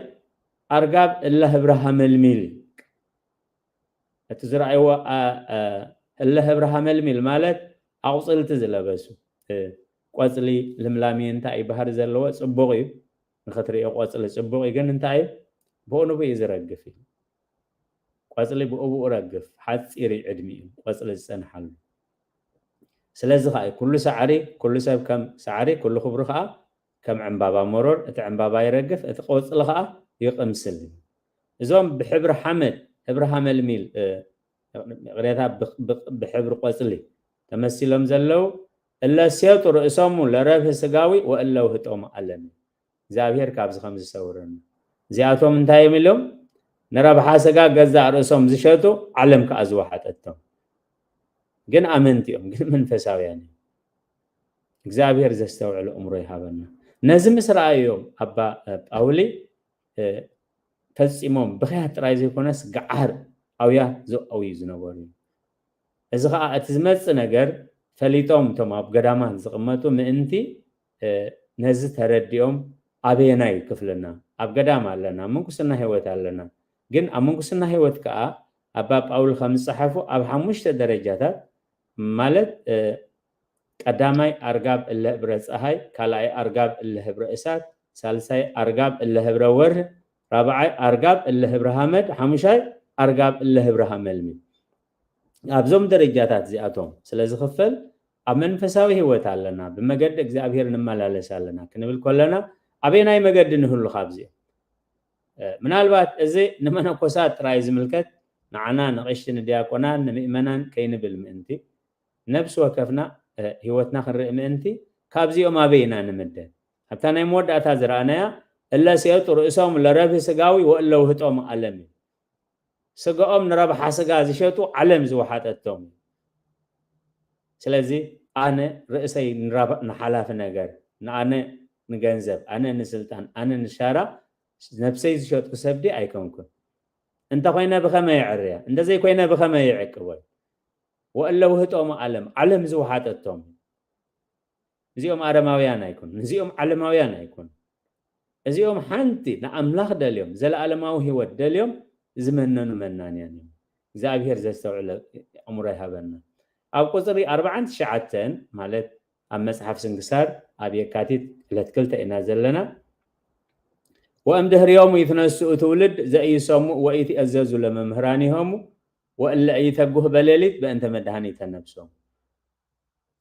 ኣርጋብ እለህ እብራሃመልሚል እቲ ዝረኣይዎ እለህ እብራሃመልሚል ማለት ኣቁፅልቲ ዝለበሱ ቆፅሊ ልምላሜ እንታይ ባህር ዘለዎ ጽቡቕ እዩ نخطري قوصل صبغ يغن انتاي بونو بي زرغف قوصل بو رغف حصيري ادمي قوصل صنحل سلازي خاي كل سعري كل سب كم سعري كل خبر خا كم عنبابا مرور ات عنبابا يرغف ات قوصل خا يقمسل ازوم بحبر حمد حبر حمل ميل غريتا بحبر قوصلي تمثيلهم زلو الا سيطر اسمو لرف سغاوي والا وهطوم علم እግዚአብሔር ካብዝ ከምዝ ሰውረን ዚያቶም እንታይ የሚሎም ነረብሓ ሰጋ ገዛ ርእሶም ዝሸጡ ዓለም ከአዝዋ ሓጠቶም ግን አመንቲኦም ግን መንፈሳውያን እግዚአብሔር ዘስተውዕል እምሮ ይሃበና ነዚ ምስራዮም አባ ጳውሊ ፈጽሞም ብኸያት ጥራይ ዘይኮነስ ገዓር ኣውያ ዘአዊ ዝነበሩ እዚ ከዓ እቲ ዝመጽእ ነገር ፈሊጦም ቶም ኣብ ገዳማት ዝቕመጡ ምእንቲ ነዚ ተረዲኦም አበየናይ ክፍልና ኣብ ገዳም ኣለና መንኩስና ህይወት ኣለና ግን ኣብ መንኩስና ህይወት ከዓ አባ ጳውል ከም ጽሐፉ ኣብ ሓሙሽተ ደረጃታት ማለት ቀዳማይ ኣርጋብ እለ ህብረ ፀሃይ ካልኣይ ኣርጋብ እለ ህብረ እሳት ሳልሳይ ኣርጋብ እለ ህብረ ወርህ ራብዓይ ኣርጋብ እለ ህብረ ሃመድ ሓሙሻይ ኣርጋብ እለ ህብረ ሃመልሚ ኣብዞም ደረጃታት እዚኣቶም ስለዚ ክፍል ኣብ መንፈሳዊ ህይወት ኣለና ብመገድ እግዚአብሔር እንመላለስ ኣለና ክንብል ከለና أبيناي مجد نهول خابزي منالبات إزي نمنكوسات راي زملكت معنا نغشن دياقونان نمئمنان كين بالمئنتي نفس وكفنا هيوتنا خنرئ مئنتي خابزي وما بينا نمدد حتى نيمود أتازرانيا إلا سيطر إسام لرفي سقاوي وإلا وهتوم علمي سقاوم نربح سقازي شوتو علم زوحات التوم سلازي أنا رئيسي نحلاف نقر أنا نجنزب أنا نسلطان أنا نشارة نفسي شوت كسبدي أيكونكم أنت خوينا بخما يعريا أنت زي خوينا بخما يعكوي وإلا وهتوم علم زوحات التوم زيهم عرماويان أيكون زيهم علماويان أيكون زيهم حنتي نأملاخ داليوم زل علماو هو داليوم زمنن منانيان እግዚአብሔር ዘስተውዕለ አእምሮ ይሃበና ኣብ ቁፅሪ 49 ማለት ኣብ መጽሓፍ ስንክሳር ኣብ የካቲት ዕለት 2 ኢና ዘለና ወእም ድህሪዮም ይትነስኡ ትውልድ ዘኢሰምዑ ወኢትእዘዙ ለመምህራኒሆሙ ወእለ ይተጉህ በሌሊት በእንተ መድኃኒተ ነፍሶም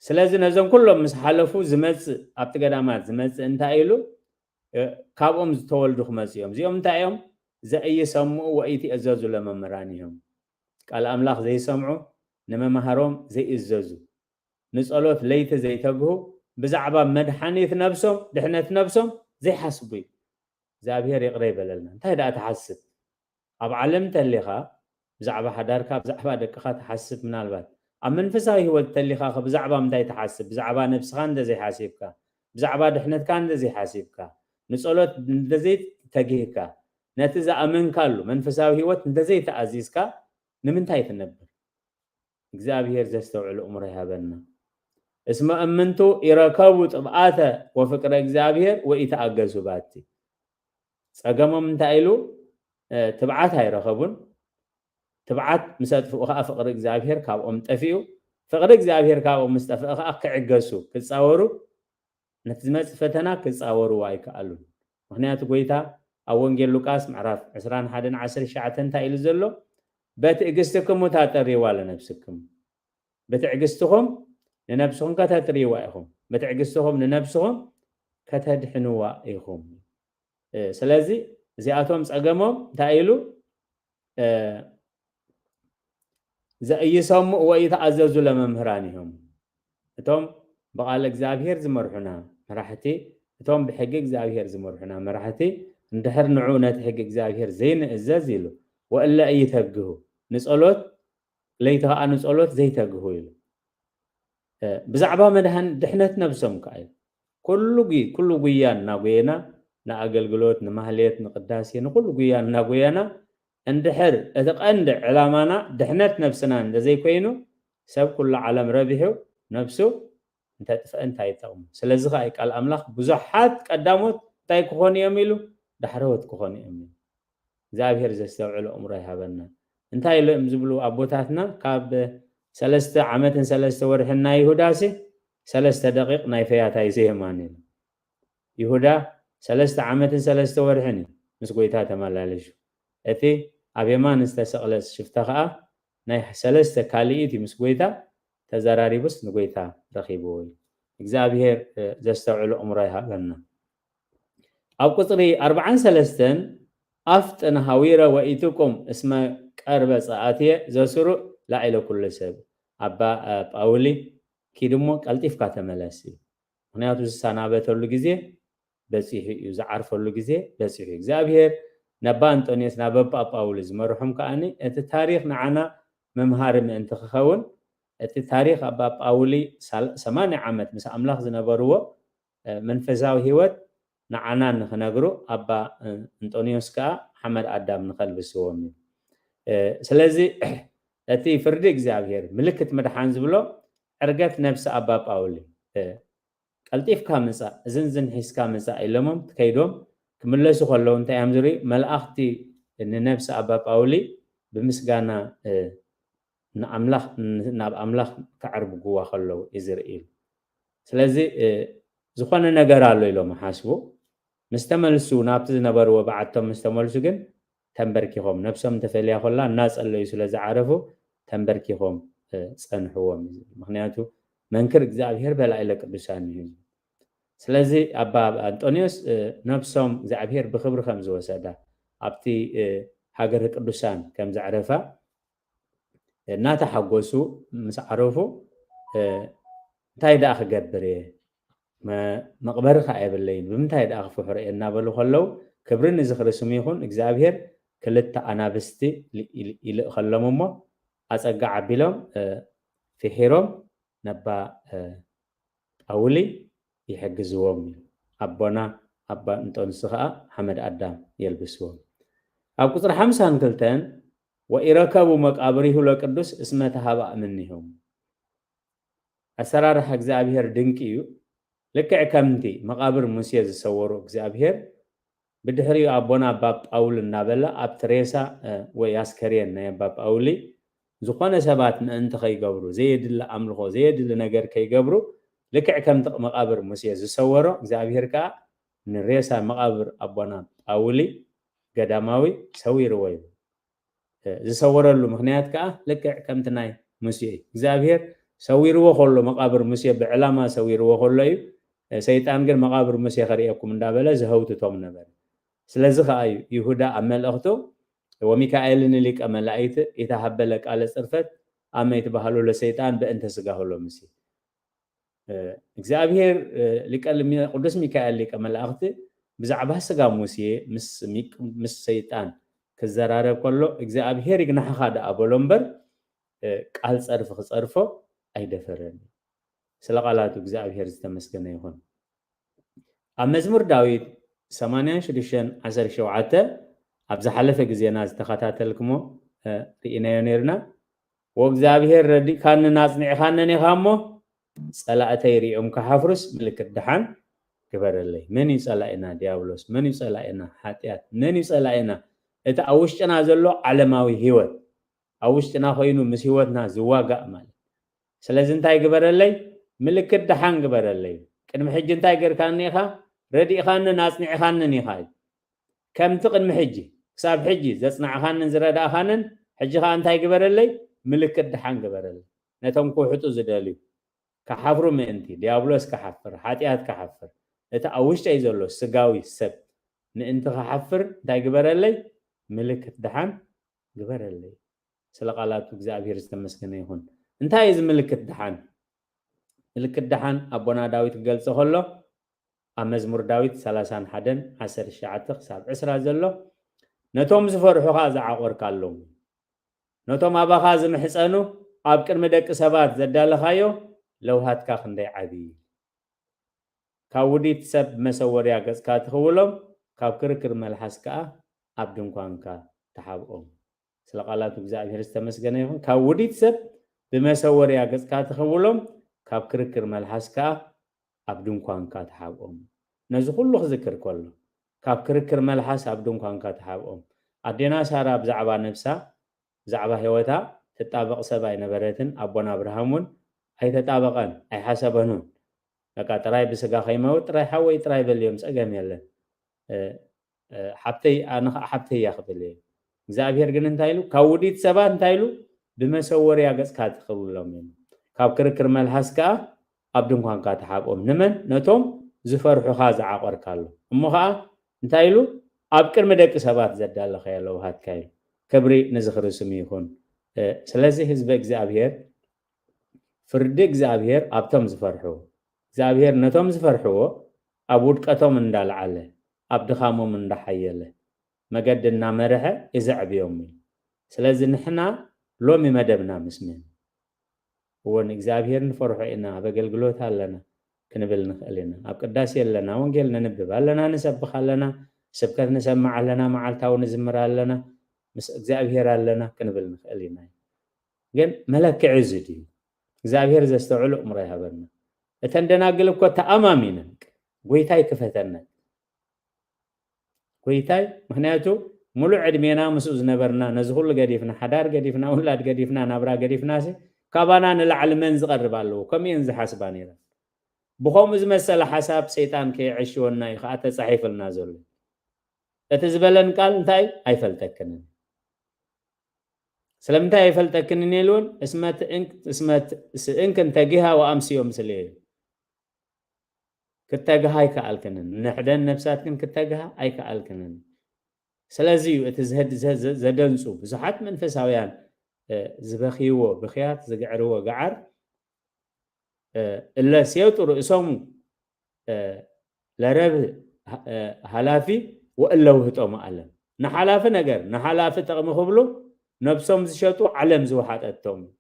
ስለዚህ ነዞም ኩሎም ምስ ሓለፉ ዝመጽእ ኣብቲ ገዳማት ዝመጽእ እንታይ ኢሉ ካብኦም ዝተወልዱ ክመጽኦም እዚኦም እንታይ እዮም ዘኢሰምዑ ወኢትእዘዙ ለመምህራኒሆም ቃል አምላክ ዘይሰምዑ ንመምሃሮም ዘይእዘዙ ንጸሎት ለይቲ ዘይተግሁ ብዛዕባ መድኃኒት ነፍሶም ድሕነት ነፍሶም ዘይሓስቡ እግዚአብሔር ይቅረ ይበለልና እንታይ ዳ ተሓስብ ኣብ ዓለም ተሊኻ ብዛዕባ ሓዳርካ ብዛዕባ ደቅኻ ተሓስብ ምናልባት ኣብ መንፈሳዊ ህይወት ተሊኻ ብዛዕባ እንታይ ተሓስብ ብዛዕባ ነፍስኻ እንደዘይ ሓሲብካ ብዛዕባ ድሕነትካ እንደዘይ ሓሲብካ ንጸሎት እንደዘይ ተግህካ ነቲ ዝኣመንካሉ መንፈሳዊ ህይወት እንደዘይ ተኣዚዝካ ንምንታይ ትነብር እግዚአብሔር ዘስተውዕል እምሮ ይሃበና እስመ እምንቱ ይረከቡ ጥብዓተ ወፍቅረ እግዚአብሔር ወኢተአገሱ ባቲ ጸገሞም እንታይ ኢሉ ትብዓት አይረከቡን ትብዓት ምሰጥፍኡ ከዓ ፍቅሪ እግዚአብሔር ካብኦም ጠፊኡ ፍቅሪ እግዚአብሔር ካብኦም ምስጠፍኡ ከዓ ክዕገሱ ክጻወሩ ነቲ ዝመጽእ ፈተና ክጻወሩ ኣይከኣሉ ምክንያቱ ጎይታ ኣብ ወንጌል ሉቃስ ምዕራፍ 21:19 እንታይ ኢሉ ዘሎ በትዕግስትኩም ታጠሪዋ ለነፍስኩም በትዕግስትኩም ለነፍስኩም ከተጥሪዋ ኢኹም በትዕግስትኩም ለነፍስኩም ከተድሕንዋ ኢኹም ስለዚ እዚኣቶም ጸገሞም እንታይ ኢሉ ዘኢሰምዑ ወኢተኣዘዙ ለመምህራኒሆም እቶም በቃል እግዚአብሔር ዝመርሑና መራሕቲ እቶም ብሕጊ እግዚአብሔር ዝመርሑና መራሕቲ እንድሕር ንዑ ነቲ ሕጊ እግዚአብሔር ዘይንእዘዝ ኢሉ ወእለ ይተግሁ ንጸሎት ለይቲ ከዓ ንጸሎት ዘይተግሁ ኢሉ ብዛዕባ መድሃን ድሕነት ነፍሶም ከዓ ኩሉ ጉያ እናጎየና ንኣገልግሎት ንማህሌት ንቅዳሴ ንኩሉ ጉያ እናጎየና እንድሕር እቲ ቀንዲ ዕላማና ድሕነት ነፍስና እንደዘይኮይኑ ሰብ ኩሉ ዓለም ረቢሑ ነፍሱ እንተጥፍአ እንታይ ይጠቕሙ ስለዚ ከዓ ቃል ኣምላኽ ብዙሓት ቀዳሞት እንታይ ክኾኑ እዮም ኢሉ ዳሕረወት ክኾኑ እዮም እግዚአብሔር ዘስተውዕል እምሮ ይሃበና እንታይ ኢሉ እዮም ዝብሉ ኣቦታትና ካብ 3 ዓመትን 3 ወርሕን ናይ ይሁዳሲ 3 ደቂቕ ናይ ፈያታይ ዘየማን ኢሉ ይሁዳ 3 ዓመትን 3 ወርሕን ምስ ጎይታ ተመላለሹ እቲ ኣብ የማን ዝተሰቕለ ሽፍታ ከዓ ናይ 3 ካልኢት ምስ ጎይታ ተዘራሪቡስ ንጎይታ ረኺብዎ እግዚአብሔር ዘስተውዕል እምሮ ይሃበና ኣብ ቁፅሪ 43 ኣፍጥን ሃዊረ ወኢትኩም እስመ ቀርበ ጸኣትየ ዘስሩ ላዕለ ኩሉ ሰብ ኣባ ጳውሊ ኪድሞ ቀልጢፍካ ተመለስ ምክንያቱ ዝሰናበተሉ ግዜ በፂሑ እዩ ዝዓርፈሉ ግዜ በፂሑ እግዚአብሔር ነባ አንጦኒዮስ ናብ ኣባ ጳውሊ ዝመርሖም ከኣኒ እቲ ታሪክ ንዓና መምሃሪ ምእንቲ ክኸውን እቲ ታሪክ ኣባ ጳውሊ 80 ዓመት ምስ ኣምላኽ ዝነበርዎ መንፈሳዊ ህይወት ንዓና ንኽነግሩ ኣባ አንጦኒዮስ ከዓ ሓመድ ኣዳም ንኸልብስዎም ስለዚ እቲ ፍርዲ እግዚአብሔር ምልክት መድሓን ዝብሎ ዕርገት ነፍሲ ኣባ ጳውሊ ቀልጢፍካ ምፃእ እዝንዝን ሒዝካ ምፃእ ኢሎሞም ትከይዶም ክምለሱ ከለዉ እንታይ እዮም ዝርኢ መላእኽቲ ንነፍሲ ኣባ ጳውሊ ብምስጋና ናብ ኣምላኽ ከዕርብግዋ ከለዉ እዩ ዝርኢ ስለዚ ዝኾነ ነገር ኣሎ ኢሎም ሓስቡ ምስ ተመልሱ ናብቲ ዝነበርዎ በዓቶም ምስ ተመልሱ ግን ተንበርኪኾም ነፍሶም ተፈልያ ኮላ እናጸለዩ ስለ ዝዓረፉ ተንበርኪኾም ጸንሕዎም ምክንያቱ መንክር እግዚአብሔር በላዕለ ቅዱሳን እዩ ስለዚ ኣባ አንጦኒዮስ ነፍሶም እግዚአብሔር ብክብሪ ከም ዝወሰዳ ኣብቲ ሃገር ቅዱሳን ከም ዘዕረፋ እናተሓጎሱ ምስ ዓረፉ እንታይ ደኣ ክገብር እየ መቕበሪ ከዓ የብለይን ብምንታይ ደኣ ክፍሕር እየ እናበሉ ከለዉ ክብሪ ንዝኽሪ ስሙ ይኹን እግዚአብሔር ክልተ ኣናብስቲ ይልእ ከሎም እሞ ኣፀጋ ዓቢሎም ፍሒሮም ነባ ጳውሊ ይሕግዝዎም ኣቦና ኣባ እንጦንስ ከዓ ሓመድ ኣዳም የልብስዎም ኣብ ቁፅሪ 52 ወኢረከቡ መቃብሪሁ ለቅዱስ እስመ ተሃባእ እምኒሆም ኣሰራርሓ እግዚአብሔር ድንቂ እዩ ልክዕ ከምቲ መቃብር ሙሴ ዝሰወሩ እግዚአብሔር بدحري أبونا باب أول النابلة أبتريسا وياسكرين نيا باب أولي زخانة سبات أنت خي جبرو زيد اللي أملخو زيد اللي نجار كي جبرو لكع كم مقابر مسيز سوره زابير كا نريسا مقابر أبونا أولي قداماوي سوي روي زسوره له مخنيات كا لكع كم تناي مسيء زابير سوي رو خلو مقابر مسيء بعلامة سوي رو خلو سيطان غير مقابر مسيء خريئكم من دابلا زهوت توم نبر سلازخ أي يهودا أمل أختو وميكائيل نليك أمل أيت يتحبلك على صرفت أما يتبهلو لسيطان بأنت سقاه له مسيء እግዚአብሔር ሊቀልም ቅዱስ ሚካኤል ሊቀ መላእክት ብዛዕባ ስጋ ሙሴ ምስ ሰይጣን ክዘራረብ ከሎ እግዚአብሔር ይግናሕኻ ደኣ በሎ እምበር ቃል ፀርፊ ክፀርፎ ኣይደፈረን ስለ ቃላቱ እግዚአብሔር ዝተመስገነ ይኹን ኣብ መዝሙር ዳዊት 86:17 ኣብ ዝሓለፈ ግዜና ዝተኸታተልክሞ ርኢናዮ ነርና ወእግዚአብሔር ረዲእካንን ኣጽኒዕኻንን ኢኻ እሞ صلاة يريهم كحفرس ملك الدحان كبرلي من يصلائنا ديابلوس من يصلائنا حاتيات من يصلائنا إذا أوشتنا زلو علماوي هيوت أوشتنا خوينو مس هيوتنا زواقا مال سلازن تاي كبرلي ملك الدحان كبرلي كن محجن تاي كركانيخا ردي خان ناسني خانن يخاي كم تقن محجي كساب حجي زصنع خانن زردا خانن حجي خان تاي كبرلي ملك الدحان كبرلي نتم كوحطو زدالي كحفر منتي ديابلوس كحفر حاتيات كحفر إذا أوشت أيزولو سجاوي سب نأنت كحفر دا جبر اللي ملك الدحان جبر اللي سلقالات وجزابير استمسكني هون أنت عايز ملك الدحان أبونا داويت قال سهله أمزمور داويت 31 10 شعاتق 7 زلو نتوم زفر حقاز عقور كاللوم نتوم أبا خازم حسانو أبكر مدك سبات زدال خايو لو هات كاخندي عبي كاوديت سب مسوريا قص كاتخولم كاكركر ملحسكا عبدن كوانكا تحابهم سلقالات እግዚአብሔር استمسገነ ይሁን كاوديت سب بمسوريا قص كاتخولم كاكركر ملحسكا عبدن كوانكا تحابهم نزو كله ذكر كله كاكركر ملحس عبدن كوانكا تحابهم ادينا سارا بزعبا نفسا زعبا هيوتا تطابق سباي نبرتن ابونا ابراهامون أي تطابقان أي حسبهن لكا تراي بسقا خيموت تراي حوي تراي باليوم سقام يلا حبتي أنا حبتي ياخذ لي زابير جنن تايلو كوديت سبان تايلو بمسور ياقص كات خلولهم كاب كركر ملحسكا أبدون كان كات حابهم نمن نتوم زفر حخاز عقر كالو أمها تايلو أبكر مدك سبات زد الله خيالو هات كايلو كبري نزخر سميهون سلازي حزب زابير فرد እግዚአብሔር አብቶም ዝፈርሑ እግዚአብሔር ነቶም ዝፈርሑ ኣብ ውድቀቶም እንዳልዓለ ኣብ ድኻሞም እንዳሓየለ መገድና መርሐ ይዘዕብዮም ስለዚ ንሕና ሎሚ መደብና ምስምን ወን እግዚአብሔር ንፈርሑ ኢና በገልግሎት ኣለና ክንብል ንኽእል ኢና ኣብ ቅዳሴ ኣለና ወንጌል ነንብብ ኣለና ንሰብኽ ኣለና ስብከት ንሰማዕ ኣለና መዓልታዊ ንዝምር ኣለና ምስ እግዚአብሔር ኣለና ክንብል ንኽእል ኢና ግን መለክዕ ዝዲ እግዚአብሔር ዘስተውዕሉ እምሮ ይሃበና እተንደናግል እኮ ተኣማሚና ጎይታይ ክፈተና ጎይታይ ምክንያቱ ሙሉእ ዕድሜና ምስኡ ዝነበርና ነዚ ኩሉ ገዲፍና ሓዳር ገዲፍና ውላድ ገዲፍና ናብራ ገዲፍና ካባና ንላዕሊ መን ዝቐርብ ኣለዎ ከምኡን ዝሓስባ ነይራ ብኸምኡ ዝመሰለ ሓሳብ ሰይጣን ከይዕሽወና እዩ ከዓ ተፃሒፍልና ዘሎ እቲ ዝበለን ቃል እንታይ ኣይፈልጠክንን سلمتا يفلتكن نيلون اسمت انك انتجها وامسيوم سليل كتجها كالكنن نحدن نفساتكن كتجها اي كالكنن سلازيو اتزهد زدنسو بزحات منفساويان زبخيو بخيات زقعرو قعر الا سيوت رؤسهم لرب حلافي والا وهطو معلم نحلاف نجر نحلاف تقم خبلو نفسهم زشتو علم زوحاتهم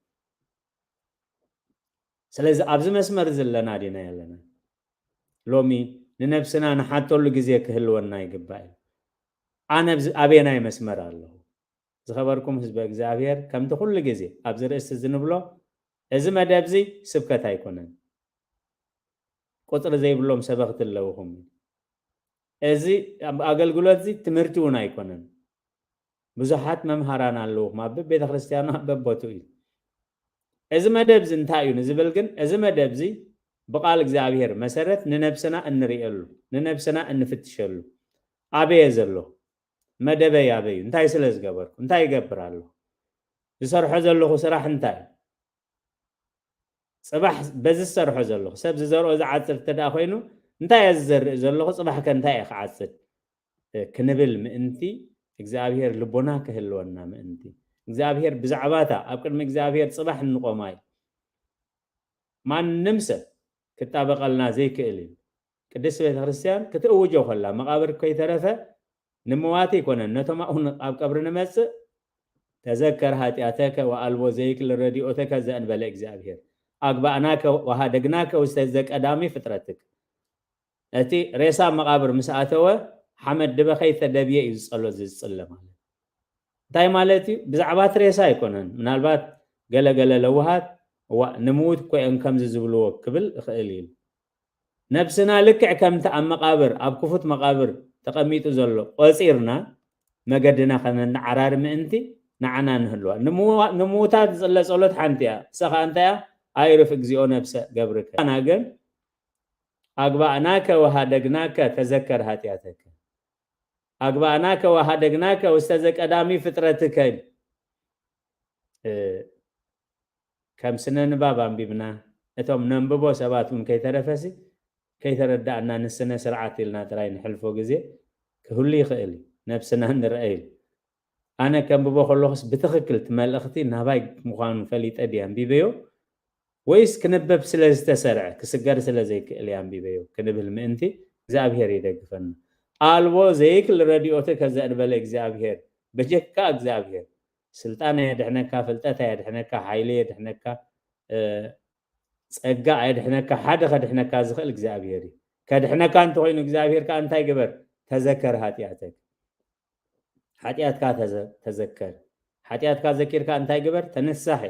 سلازي ابز مسمر زلنا دينا يلنا لومي لنفسنا نحطو له غزي كهلونا يغباي انا ابينا مسمر الله زخبركم حزب እግዚአብሔር ከምተ ሁሉ ጊዜ ابز رئيس ዝንብሎ እዚ መደብዚ ስብከት ኣይኮነን ቁጥር ዘይብሎም ሰበክት ኣለውኹም ازي اገልግሎት زي تمرتون ايكونن ብዙሓት መምሃራን ኣለዉ ማብ ቤተ ክርስቲያኑ በቦቱ እዩ እዚ መደብ እንታይ እዩ ንዝብል ግን እዚ መደብ እዚ ብቃል እግዚአብሔር መሰረት ንነብስና እንሪእሉ ንነብስና እንፍትሸሉ አበየ ዘሎ መደበይ አበዩ እንታይ ስለ ዝገበርኩ እንታይ ይገብር ኣሎ ዝሰርሖ ዘለኹ ስራሕ እንታይ ጽባሕ በዚ ዝሰርሖ ዘለኹ ሰብ ዝዘርኦ ዝዓፅድ ተዳ ኮይኑ እንታይ ዝዘርእ ዘለኹ ጽባሕ ከንታይ ክዓፅድ ክንብል ምእንቲ እግዚአብሔር ልቦና ክህልወና ምእንቲ እግዚአብሔር ብዛዕባታ ኣብ ቅድሚ እግዚአብሔር ጽባሕ እንቆማይ ማንም ሰብ ክጣበቀልና ዘይክእል ቅድስት ቤተ ክርስቲያን ክትእውጆ ኮላ መቃብር ከይተረፈ ንምዋት ይኮነን ነቶም ኣብ ቀብሪ ንመጽእ ተዘከር ኃጢአተከ ወአልቦ ዘይክል ረዲኦተከ ዘእንበለ እግዚአብሔር አግባእናከ ወሃደግናከ ውስተ ዘቀዳሚ ፍጥረትክ እቲ ሬሳ መቃብር ምስኣተወ حمد دبخي تدبيه يصلو زصله ማለት እንታይ ማለት እዩ ብዛዕባ ሬሳ አይኮነን ምናልባት ገለገለ ለውሃት ንሙት ኮይን ከም ዝብልዎ ክብል ይኽእል እዩ ነፍስና ልክዕ ከምታ ኣብ መቃብር ኣብ ክፉት መቃብር ተቀሚጡ ዘሎ ቆፂርና መገድና ከነዓራር ምእንቲ ንዓና ንህልዋ ንሙታት ዝፅለ ጸሎት ሓንቲያ ሰኻ እንታያ አይርፍ እግዚኦ ነፍሰ ገብርከ አና ግን አግባእናከ ወሃደግናከ ተዘከር ኃጢአተከ አግባእናከ ወሃደግናከ ውስተ ዘቀዳሚ ፍጥረትከ ከም ስነ ንባብ አንቢብና እቶም ነንብቦ ሰባቱን ከይተረፈሲ ከይተረዳእና ንስነ ስርዓት ኢልና ጥራይ ንሕልፎ ግዜ ክህሉ ይኽእል ነፍስና ንርአይ አነ ከምብቦ ከለኹስ ብትኽክል ትመልእኽቲ ናባይ ምዃኑ ፈሊጠ ድያ አንቢበዮ ወይስ ክንበብ ስለ ዝተሰርዐ ክስገር ስለ ዘይክእል አንቢበዮ ክንብል ምእንቲ እግዚአብሔር ይደግፈና አልቦ ዘይክል ረዲኦተ ከዘእንበለ እግዚአብሔር በጀካ እግዚአብሔር ስልጣን የድሕነካ ፍልጠት የድሕነካ ኃይል የድሕነካ ጸጋ የድሕነካ ሓደ ከድሕነካ ዝኽእል እግዚአብሔር ከድሕነካ እንተ ኮይኑ እግዚአብሔር ካ እንታይ ግበር ተዘከር ኃጢአተክ ኃጢአትካ ተዘከር ኃጢአትካ ዘኪርካ እንታይ ግበር ተነሳህ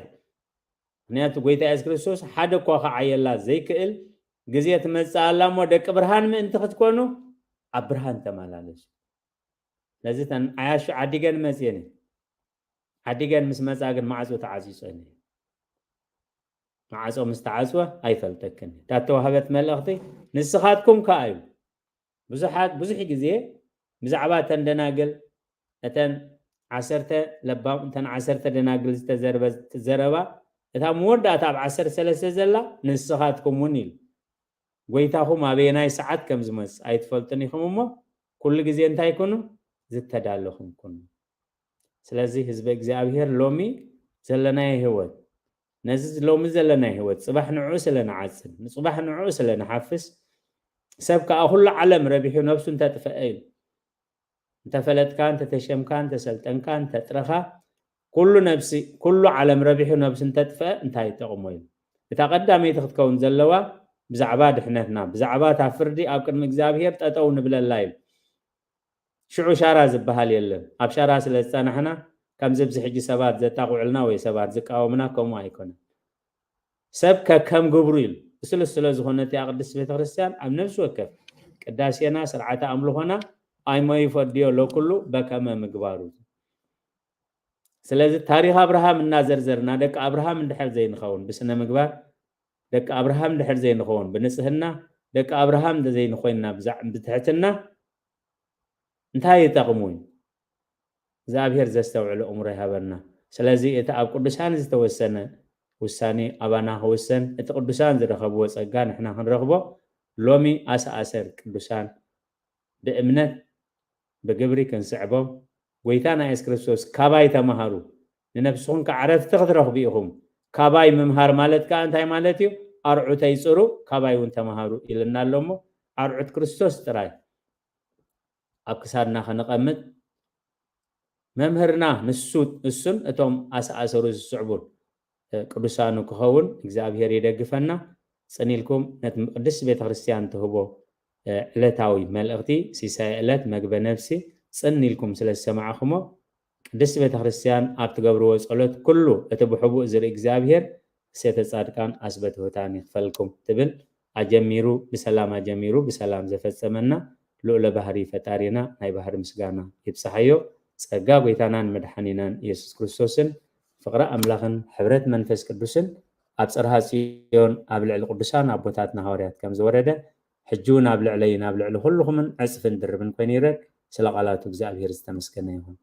ምክንያቱ ጎይታ ኢየሱስ ክርስቶስ ሓደ እኳ ከዓየላ ዘይክእል ግዜ ትመጽእ ኣላ እሞ ደቂ ብርሃን ምእንቲ ክትኮኑ ኣብ ብርሃን ተመላለሱ ስለዚ ተን ዓያሹ ዓዲገን መጽየን ዓዲገን ምስ መጻ ግን ማዕጾ ተዓጺጸን ማዕጾ ምስ ተዓጽወ ኣይፈልጠክን ታተዋህበት መልእኽቲ ንስኻትኩም ከኣዩ ብዙሕ ግዜ ብዛዕባ ተንደናግል እተን 10 ለባም እተን 10 ደናግል ዝተዘረባ እታ መወዳእታ ኣብ 13 ዘላ ንስኻትኩም ውን ኢሉ ጎይታኹም ኣበየናይ ሰዓት ከም ዝመጽእ ኣይትፈልጡን ኢኹም እሞ ኩሉ ግዜ እንታይ ኩኑ ዝተዳለኹም ኩኑ ስለዚ ህዝቢ እግዚአብሔር ሎሚ ዘለናይ ህይወት ነዚ ሎሚ ዘለናይ ህይወት ጽባሕ ንዑ ስለንዓጽን ንጽባሕ ንዑ ስለንሓፍስ ሰብ ከዓ ኩሉ ዓለም ረቢሑ ነፍሱ እንተጥፍአ እዩ እንተፈለጥካ እንተተሸምካ እንተሰልጠንካ እንተጥረኻ ኩሉ ነፍሲ ኩሉ ዓለም ረቢሑ ነፍሲ እንተጥፍአ እንታይ ይጠቕሞ እዩ እታ ቀዳመይቲ ክትከውን ዘለዋ ብዛዕባ ድሕነትና ብዛዕባ እታ ፍርዲ ኣብ ቅድሚ እግዚአብሔር ጠጠው ንብለላ እዩ ሽዑ ሻራ ዝበሃል የለን ኣብ ሻራ ስለ ዝፀናሕና ከምዚ ብዚ ሕጂ ሰባት ዘጣቑዕልና ወይ ሰባት ዝቃወምና ከምኡ ኣይኮነን ሰብ ከም ግብሩ ኢሉ ስሉስ ስለ ዝኾነት ያ ቅድስት ቤተ ክርስቲያን ኣብ ነፍሲ ወከፍ ቅዳሴና ስርዓተ ኣምልኾና ኣይሞይ ፈድዮ ለኩሉ በከመ ምግባሩ ስለዚ ታሪክ አብርሃም እናዘርዘርና ደቂ አብርሃም እንድሕር ዘይንኸውን ብስነ ምግባር ደቂ አብርሃም እንድሕር ዘይንኸውን ብንጽህና ደቂ አብርሃም ዘይንኾይንና ብትሕትና እንታይ ይጠቕሙ እግዚአብሔር ዘስተውዕሉ እምሮ ይሃበና ስለዚ እቲ ኣብ ቅዱሳን ዝተወሰነ ውሳኔ ኣባና ክውሰን እቲ ቅዱሳን ዝረኸብዎ ጸጋ ንሕና ክንረኽቦ ሎሚ ኣሰኣሰር ቅዱሳን ብእምነት ብግብሪ ክንስዕቦም ጎይታና ኢየሱስ ክርስቶስ ካባይ ተማሃሩ ንነፍስኹም ከዓረፍቲ ክትረኽቡ ኢኹም ካባይ ምምሃር ማለት ከዓ እንታይ ማለት እዩ ኣርዑተይ ጽሩ ካባይ እውን ተማሃሩ ኢልና ኣሎ እሞ ኣርዑት ክርስቶስ ጥራይ ኣብ ክሳድና ክንቐምጥ መምህርና እሱን እቶም ኣሰኣሰሩ ዝስዕቡን ቅዱሳኑ ክኸውን እግዚአብሔር ይደግፈና ጽኒልኩም ነቲ ቅድስት ቤተ ክርስቲያን ትህቦ ዕለታዊ መልእኽቲ ሲሳይ ዕለት መግበ ነፍሲ ጽኒልኩም ስለ ዝሰማዕኹሞ ቅድስት ቤተ ክርስቲያን ኣብ ትገብርዎ ጸሎት ኩሉ እቲ ብሕቡእ ዝርኢ እግዚአብሔር ሴተ ጻድቃን ኣስበት ህታን ይኽፈልኩም ትብል ኣጀሚሩ ብሰላም ዘፈጸመና لولا بحري فتارينا ناي بحر مسغانا يبصحيو صقا غويتانان مدحنينان يسوع كريستوسن فقرا املاخن حبرت منفس قدوسن اب صرها صيون اب لعل قدسان ابوتاتنا حواريات كم زورده حجون اب لعلينا اب لعل كلهم عصفن دربن كوين يرك سلا قالاتو እግዚአብሔር ዝተመስገነ ይሁን